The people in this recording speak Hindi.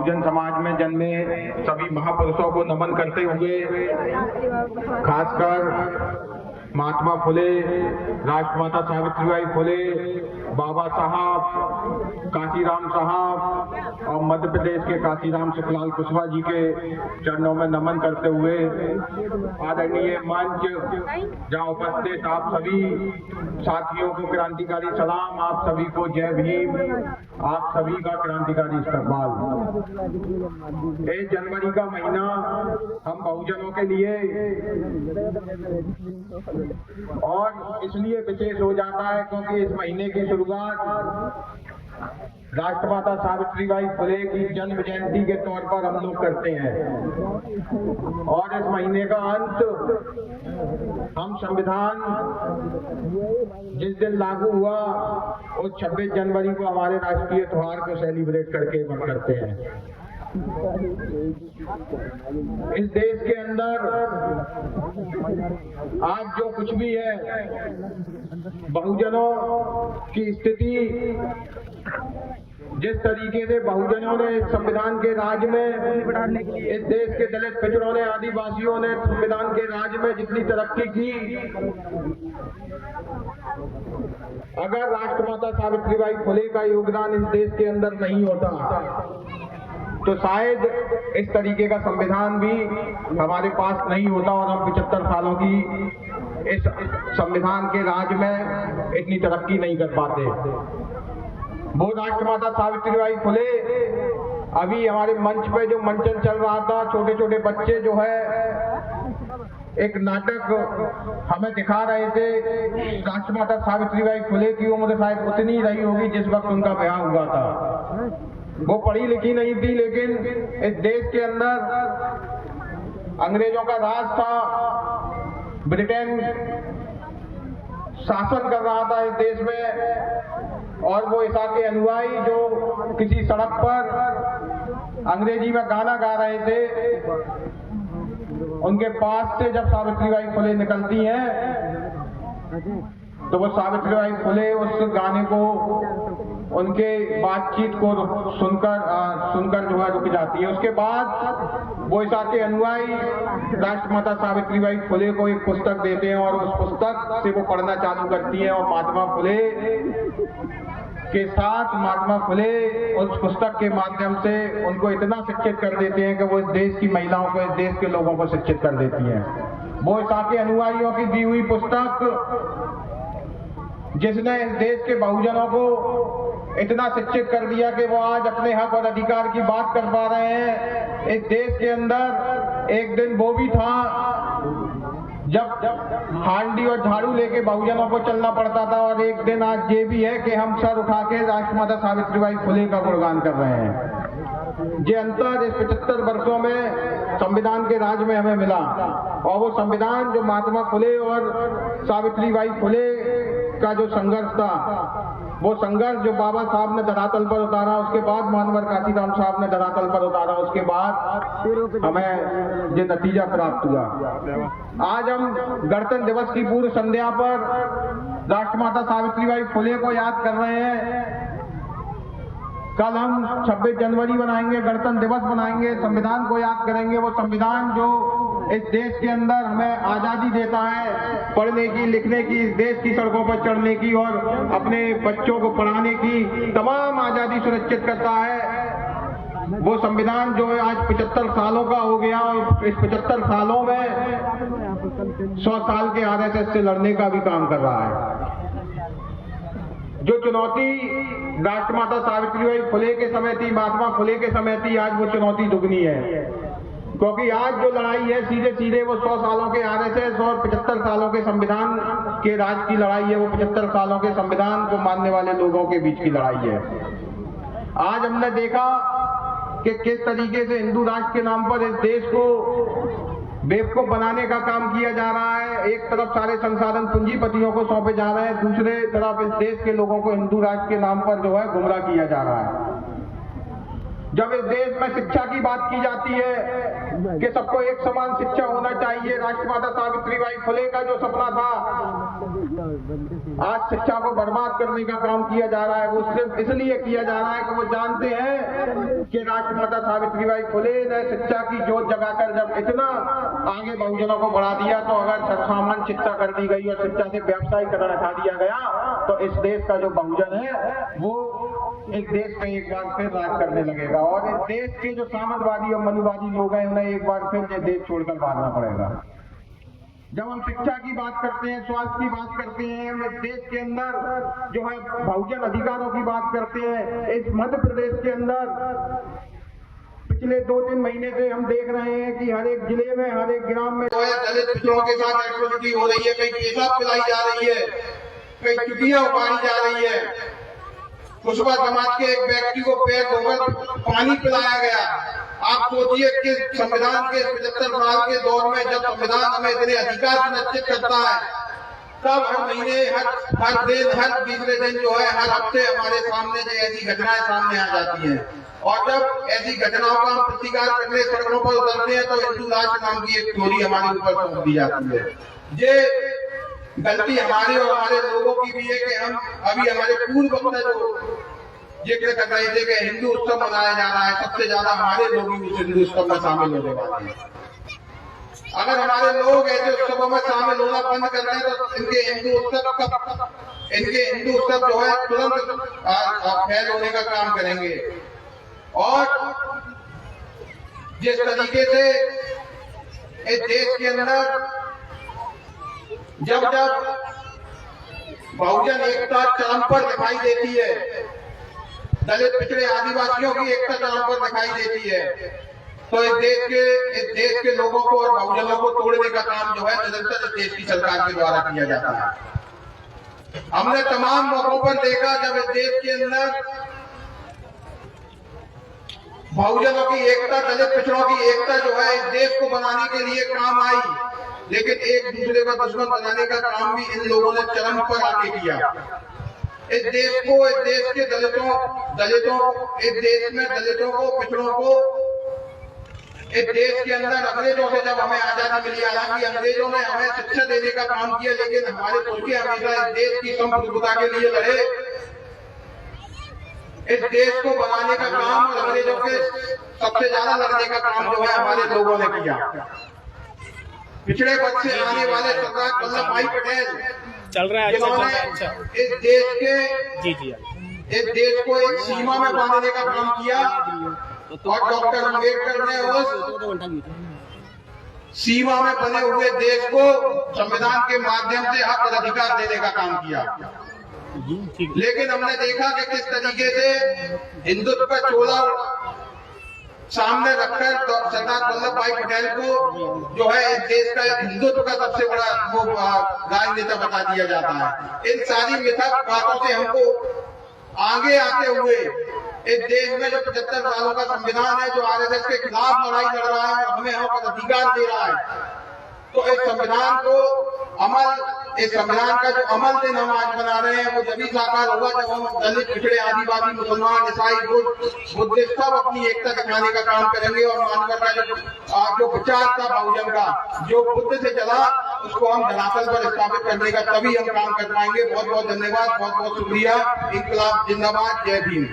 बहुजन समाज में जन्मे सभी महापुरुषों को नमन करते हुए, खासकर महात्मा फुले, राष्ट्रमाता सावित्रीबाई फुले, बाबा साहब, काशीराम साहब और मध्य प्रदेश के काशीराम सुखलाल कुशवाहा जी के चरणों में नमन करते हुए, आदरणीय मंच जहां उपस्थित आप सभी साथियों को क्रांतिकारी सलाम, आप सभी को जय भीम, आप सभी का क्रांतिकारी इस्तकबाल। 1 जनवरी का महीना हम बहुजनों के लिए और इसलिए विशेष हो जाता है क्योंकि इस महीने की शुरुआत राष्ट्रमाता सावित्रीबाई फुले की जन्म जयंती के तौर पर हम लोग करते हैं और इस महीने का अंत हम संविधान जिस दिन लागू हुआ उस 26 जनवरी को हमारे राष्ट्रीय त्योहार को सेलिब्रेट करके करते हैं। इस देश के अंदर आज जो कुछ भी है, बहुजनों की स्थिति जिस तरीके से बहुजनों ने संविधान के राज में, इस देश के दलित पिछड़ों ने, आदिवासियों ने संविधान के राज में जितनी तरक्की की, अगर राष्ट्रमाता सावित्रीबाई फुले का योगदान इस देश के अंदर नहीं होता तो शायद इस तरीके का संविधान भी हमारे पास नहीं होता और हम 75 सालों की इस संविधान के राज में इतनी तरक्की नहीं कर पाते। वो राष्ट्रमाता सावित्रीबाई फुले, अभी हमारे मंच पे जो मंचन चल रहा था, छोटे छोटे बच्चे जो है एक नाटक हमें दिखा रहे थे। राष्ट्रमाता सावित्रीबाई फुले की उम्र शायद उतनी रही होगी जिस वक्त उनका ब्याह हुआ था। वो पढ़ी लिखी नहीं थी, लेकिन इस देश के अंदर अंग्रेजों का राज था, ब्रिटेन शासन कर रहा था इस देश में और वो ईसा के अनुयायी जो किसी सड़क पर अंग्रेजी में गाना गा रहे थे, उनके पास से जब सावित्रीबाई फुले निकलती हैं तो वो सावित्रीबाई फुले उस गाने को, उनके बातचीत को सुनकर जो है रुक जाती है। उसके बाद वो ईसा के अनुयायी राष्ट्रमाता सावित्रीबाई फुले को एक पुस्तक देते हैं और उस पुस्तक से वो पढ़ना चालू करती हैं और महात्मा फुले के साथ महात्मा फुले उस पुस्तक के माध्यम से उनको इतना शिक्षित कर देते हैं कि वो इस देश की महिलाओं को, इस देश के लोगों को शिक्षित कर देती हैं। वो ईसा के अनुयायियों की दी हुई पुस्तक जिसने इस देश के बहुजनों को इतना शिक्षित कर दिया कि वो आज अपने हक और अधिकार की बात कर पा रहे हैं। इस देश के अंदर एक दिन वो भी था जब हांडी और झाड़ू लेके बहुजनों को चलना पड़ता था और एक दिन आज ये भी है कि हम सर उठा के राष्ट्रमाता सावित्रीबाई फुले का गुणगान कर रहे हैं। ये अंतर इस 75 वर्षों में संविधान के राज में हमें मिला और वो संविधान जो महात्मा फुले और सावित्रीबाई फुले का जो संघर्ष था, वो संघर्ष जो बाबा साहब ने धरातल पर उतारा, उसके बाद महानवर काशीराम साहब ने धरातल पर उतारा, उसके बाद हमें ये नतीजा प्राप्त हुआ। आज हम गणतंत्र दिवस की पूर्व संध्या पर राष्ट्रमाता सावित्रीबाई फुले को याद कर रहे हैं। कल हम 26 जनवरी मनाएंगे, गणतंत्र दिवस मनाएंगे, संविधान को याद करेंगे। वो संविधान जो इस देश के अंदर हमें आजादी देता है पढ़ने की, लिखने की, इस देश की सड़कों पर चढ़ने की और अपने बच्चों को पढ़ाने की तमाम आजादी सुनिश्चित करता है। वो संविधान जो है आज 75 सालों का हो गया और इस 75 सालों में 100 साल के आरएसएस से लड़ने का भी काम कर रहा है। जो चुनौती राष्ट्रमाता सावित्रीबाई फुले के समय थी, महात्मा फुले के समय थी, आज वो चुनौती दुगनी है, क्योंकि आज जो लड़ाई है सीधे सीधे वो 100 सालों के आरएसएस और 75 सालों के संविधान के राज की लड़ाई है। वो 75 सालों के संविधान को मानने वाले लोगों के बीच की लड़ाई है। आज हमने देखा कि किस तरीके से हिंदू राष्ट्र के नाम पर इस देश को बेवकूफ बनाने का काम किया जा रहा है। एक तरफ सारे संसाधन पूंजीपतियों को सौंपे जा रहे हैं, दूसरे तरफ इस देश के लोगों को हिंदू राष्ट्र के नाम पर जो है गुमराह किया जा रहा है। जब इस देश में शिक्षा की बात की जाती है कि सबको एक समान शिक्षा होना चाहिए, राष्ट्रमाता सावित्रीबाई फुले का जो सपना था, आज शिक्षा को बर्बाद करने का काम किया जा रहा है। वो सिर्फ इसलिए किया जा रहा है कि वो जानते हैं कि राष्ट्रमाता सावित्रीबाई फुले ने शिक्षा की जोत जगाकर जब इतना आगे बहुजनों को बढ़ा दिया, तो अगर सामान्य शिक्षा कर दी गई और शिक्षा से व्यावसायीकरण हटा दिया गया, तो इस देश का जो बहुजन है वो इस देश पे एक बार फिर राज करने लगेगा। और इस देश के जो सामंतवादी और मनुवादी लोग हैं, उन्हें एक बार फिर ये देश छोड़कर भागना पड़ेगा। जब हम शिक्षा की बात करते हैं, स्वास्थ्य की बात करते हैं, हम इस देश के अंदर जो है बहुजन अधिकारों की बात करते हैं, इस मध्य प्रदेश के अंदर पिछले 2-3 महीने से हम देख रहे हैं कि हर एक जिले में, हर एक ग्राम में जो है दलित पिछड़ों के साथ एक्टिविटी हो रही है। कहीं पेशाब पिलाई जा रही है, कहीं चुटियां उगाड़ी जा रही है। कुशवा समाज के एक व्यक्ति को पैर धोकर पानी पिलाया गया। आप सोचिए कि संविधान के 75 साल के दौर में, जब संविधान हमें इतने अधिकार सुनिश्चित करता है, तब हर महीने, हर दिन, हर तीसरे दिन जो है, हर हफ्ते हमारे सामने जो ऐसी घटनाएं सामने आ जाती हैं। और जब ऐसी घटनाओं का हम प्रतिकार करने सड़कों पर उतरते हैं, तो हिंदू राष्ट्र नाम की एक चोरी हमारे ऊपर सौंप दी जाती है। ये गलती हमारी और हमारे लोगों की भी है कि हम अभी हमारे पूर्व वक्त जो जिक्र कर रहे थे कि हिंदू उत्सव मनाया जा रहा है, सबसे ज्यादा हमारे लोग ही उस हिंदू उत्सव में शामिल होने वाले हैं। अगर हमारे लोग ऐसे उत्सवों में शामिल होना बंद कर रहे हैं, तो इनके हिंदू उत्सव जो है तुरंत फैल होने का काम करेंगे। और जिस तरीके से इस देश के अंदर जब बहुजन एकता चरम पर दिखाई देती है, दलित पिछड़े आदिवासियों की एकता चरम पर दिखाई देती है, तो इस देश के लोगों को और बहुजनों को तोड़ने का काम जो है निरंतर इस देश की सरकार के द्वारा किया जाता है। हमने तमाम मौकों पर देखा जब इस देश के अंदर बहुजनों की एकता, दलित पिछड़ों की एकता जो है इस देश को बनाने के लिए काम आई, लेकिन एक दूसरे का दुश्मन बनाने का काम भी इन लोगों ने चरम पर आके किया। इस देश को, इस देश के इस देश में दलितों को, पिछड़ों को, इस देश के अंदर अंग्रेजों से जब हमें आजादी मिली, हालांकि अंग्रेजों ने हमें शिक्षा देने का काम किया, लेकिन हमारे पुरखे हमेशा इस देश की संप्रभुता के लिए लड़े। इस देश को बनाने का काम और अंग्रेजों के सबसे ज्यादा लड़ने का काम जो है हमारे लोगों ने किया। पिछड़े वर्ग से आने वाले सरदार वल्लभ भाई पटेल चल रहा है, अच्छा। इस देश को एक सीमा में बांधने का काम किया, और डॉक्टर अम्बेडकर ने उस सीमा में बने हुए देश को संविधान के माध्यम से हक और अधिकार देने का काम किया। लेकिन हमने देखा कि किस तरीके से हिंदुत्व का चोला सामने रखकर सरदार वल्लभ भाई पटेल को जो है इस देश का हिंदुत्व का सबसे बड़ा वो राजनेता बता दिया जाता है। इन सारी मिथक बातों से हमको आगे आते हुए इस देश में जो 75 सालों का संविधान है, जो आरएसएस के खिलाफ लड़ाई लड़ रहा है और हमें हक और अधिकार दे रहा है, तो इस संविधान का जो अमल दिन हम आज बना रहे हैं, वो जभी साकार होगा जब हम दलित, पिछड़े, आदिवासी, मुसलमान, ईसाई, बुद्धिस्ट सब अपनी एकता दिखाने का काम करेंगे। और मानवता का जो विचार था बहुजन का, जो बुद्ध से चला, उसको हम धरातल पर स्थापित करने का तभी हम काम कर पाएंगे। बहुत बहुत धन्यवाद, बहुत बहुत शुक्रिया। इंकलाब जिंदाबाद, जय भीम।